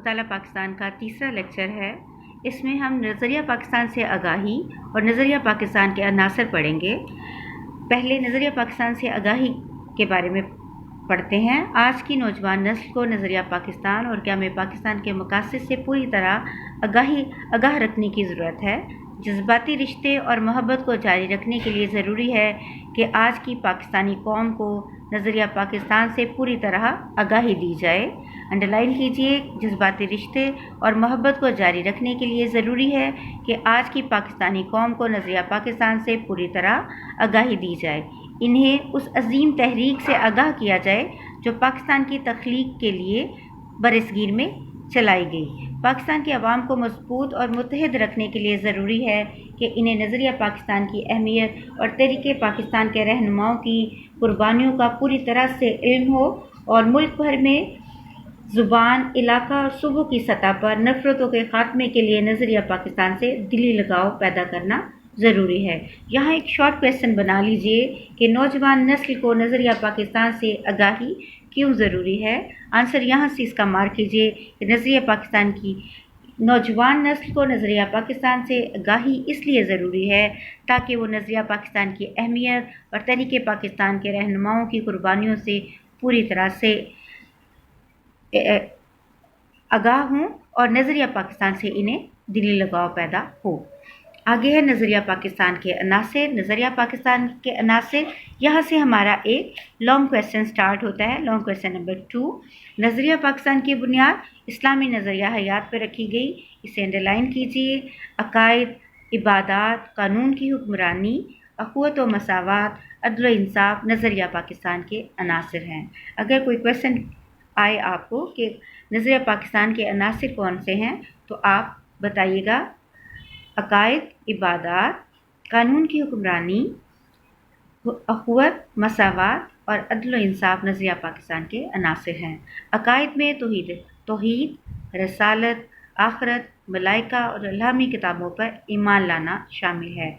مطالعہ پاکستان کا تیسرا لیکچر ہے۔ اس میں ہم نظریہ پاکستان سے آگاہی اور نظریہ پاکستان کے عناصر پڑھیں گے۔ پہلے نظریہ پاکستان سے آگاہی کے بارے میں پڑھتے ہیں۔ آج کی نوجوان نسل کو نظریہ پاکستان اور قیام پاکستان کے مقاصد سے پوری طرح آگاہ رکھنے کی ضرورت ہے۔ جذباتی رشتے اور محبت کو جاری رکھنے کے لیے ضروری ہے کہ آج کی پاکستانی قوم کو نظریہ پاکستان سے پوری طرح آگاہی دی جائے۔ انڈرلائن کیجیے، جذباتی رشتے اور محبت کو جاری رکھنے کے لیے ضروری ہے کہ آج کی پاکستانی قوم کو نظریہ پاکستان سے پوری طرح آگاہی دی جائے۔ انہیں اس عظیم تحریک سے آگاہ کیا جائے جو پاکستان کی تخلیق کے لیے برصغیر میں چلائی گئی۔ پاکستان کے عوام کو مضبوط اور متحد رکھنے کے لیے ضروری ہے کہ انہیں نظریہ پاکستان کی اہمیت اور تحریک پاکستان کے رہنماؤں کی قربانیوں کا پوری طرح سے علم ہو اور ملک بھر میں زبان، علاقہ اور صوبوں کی سطح پر نفرتوں کے خاتمے کے لیے نظریہ پاکستان سے دلی لگاؤ پیدا کرنا ضروری ہے۔ یہاں ایک شارٹ کویسچن بنا لیجئے کہ نوجوان نسل کو نظریہ پاکستان سے آگاہی کیوں ضروری ہے؟ آنسر یہاں سے اس کا مارک کیجئے کہ نظریہ پاکستان کی نوجوان نسل کو نظریہ پاکستان سے آگاہی اس لیے ضروری ہے تاکہ وہ نظریہ پاکستان کی اہمیت اور تحریک پاکستان کے رہنماؤں کی قربانیوں سے پوری طرح سے آگاہ ہوں اور نظریہ پاکستان سے انہیں دلی لگاؤ پیدا ہو۔ آگے ہے نظریہ پاکستان کے عناصر۔ نظریہ پاکستان کے عناصر، یہاں سے ہمارا ایک لانگ کویسچن سٹارٹ ہوتا ہے۔ لانگ کویسچن نمبر 2، نظریہ پاکستان کی بنیاد اسلامی نظریہ حیات پر رکھی گئی۔ اسے انڈرلائن کیجیے۔ عقائد، عبادات، قانون کی حکمرانی، اخوت و مساوات، عدل و انصاف نظریہ پاکستان کے عناصر ہیں۔ اگر کوئی کویسچن آئے آپ کو کہ نظریہ پاکستان کے عناصر کون سے ہیں تو آپ بتائیے گا عقائد، عبادات، قانون کی حکمرانی، اخوت، مساوات اور عدل و انصاف نظریہ پاکستان کے عناصر ہیں۔ عقائد میں توحید، رسالت، آخرت، ملائکہ اور الہامی کتابوں پر ایمان لانا شامل ہے۔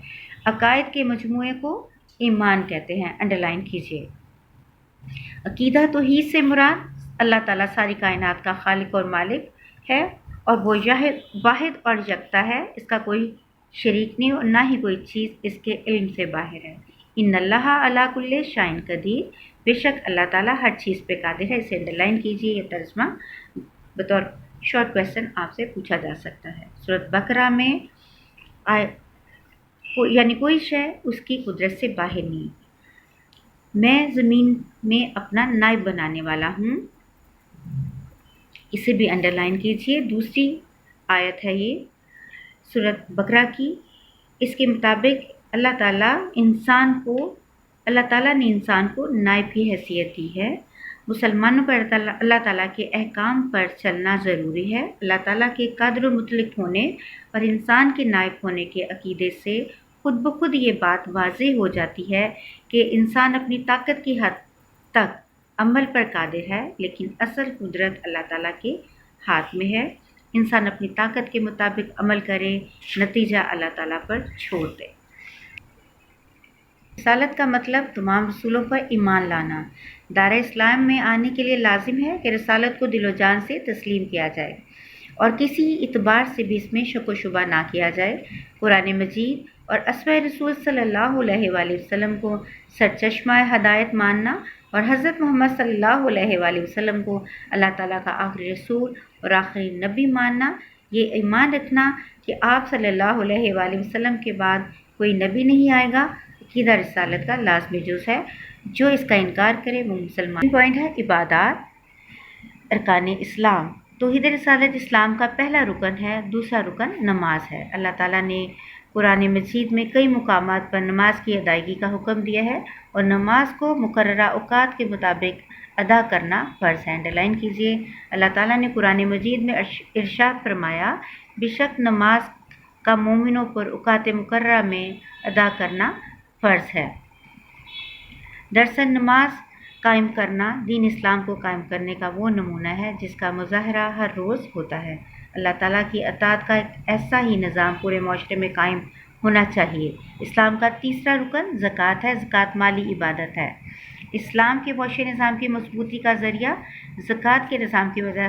عقائد کے مجموعے کو ایمان کہتے ہیں۔ انڈرلائن کیجیے۔ عقیدہ توحید سے مراد اللہ تعالیٰ ساری کائنات کا خالق اور مالک ہے اور وہ واحد اور یکتا ہے، اس کا کوئی شریک نہیں اور نہ ہی کوئی چیز اس کے علم سے باہر ہے۔ ان اللہ علی کل شیء قدیر، بے شک اللہ تعالیٰ ہر چیز پہ قادر ہے۔ اسے انڈرلائن کیجیے۔ یہ ترجمہ بطور شارٹ کویسچن آپ سے پوچھا جا سکتا ہے۔ سورۃ بقرہ میں یعنی کوئی شے اس کی قدرت سے باہر نہیں۔ میں زمین میں اپنا نائب بنانے والا ہوں، اسے بھی انڈرلائن کیجیے۔ دوسری آیت ہے یہ سورۃ بقرہ کی۔ اس کے مطابق اللہ تعالیٰ نے انسان کو نائب کی حیثیت دی ہے۔ مسلمانوں پر اللہ تعالیٰ کے احکام پر چلنا ضروری ہے۔ اللہ تعالیٰ کے قادر و مطلق ہونے اور انسان کے نائب ہونے کے عقیدے سے خود بخود یہ بات واضح ہو جاتی ہے کہ انسان اپنی طاقت کی حد تک عمل پر قادر ہے، لیکن اصل قدرت اللہ تعالیٰ کے ہاتھ میں ہے۔ انسان اپنی طاقت کے مطابق عمل کرے، نتیجہ اللہ تعالیٰ پر چھوڑ دے۔ رسالت کا مطلب تمام رسولوں پر ایمان لانا۔ دار اسلام میں آنے کے لیے لازم ہے کہ رسالت کو دل و جان سے تسلیم کیا جائے اور کسی اعتبار سے بھی اس میں شک و شبہ نہ کیا جائے۔ قرآن مجید اور اسوہ رسول صلی اللہ علیہ وآلہ وسلم کو سرچشمہ ہدایت ماننا اور حضرت محمد صلی اللہ علیہ وآلہ وسلم کو اللہ تعالیٰ کا آخری رسول اور آخری نبی ماننا، یہ ایمان رکھنا کہ آپ صلی اللہ علیہ وآلہ وسلم کے بعد کوئی نبی نہیں آئے گا، عقیدہ رسالت کا لازمی جز ہے۔ جو اس کا انکار کرے وہ مسلمان۔ پوائنٹ ہے عبادات، ارکان اسلام۔ توحید رسالت اسلام کا پہلا رکن ہے۔ دوسرا رکن نماز ہے۔ اللہ تعالیٰ نے قرآن مجید میں کئی مقامات پر نماز کی ادائیگی کا حکم دیا ہے اور نماز کو مقررہ اوقات کے مطابق ادا کرنا فرض ہے۔ انڈرلائن کیجیے۔ اللہ تعالیٰ نے قرآن مجید میں ارشاد فرمایا، بے شک نماز کا مومنوں پر اوقات مقررہ میں ادا کرنا فرض ہے۔ دراصل نماز قائم کرنا دین اسلام کو قائم کرنے کا وہ نمونہ ہے جس کا مظاہرہ ہر روز ہوتا ہے۔ اللہ تعالیٰ کی اطاعت کا ایک ایسا ہی نظام پورے معاشرے میں قائم ہونا چاہیے۔ اسلام کا تیسرا رکن زکوٰۃ ہے۔ زکوٰۃ مالی عبادت ہے۔ اسلام کے معاشی نظام کی مضبوطی کا ذریعہ زکوٰۃ کے نظام کی وجہ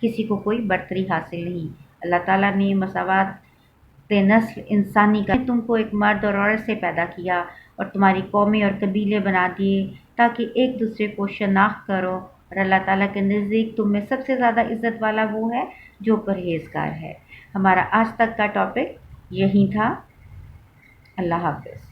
کسی کو کوئی برتری حاصل نہیں۔ اللہ تعالیٰ نے مساوات نسل انسانی کا تم کو ایک مرد اور عورت سے پیدا کیا اور تمہاری قومیں اور قبیلے بنا دیے تاکہ ایک دوسرے کو شناخت کرو، اور اللہ تعالیٰ کے نزدیک تم میں سب سے زیادہ عزت والا وہ ہے جو پرہیزگار ہے۔ ہمارا آج تک کا ٹاپک یہی تھا۔ اللہ حافظ۔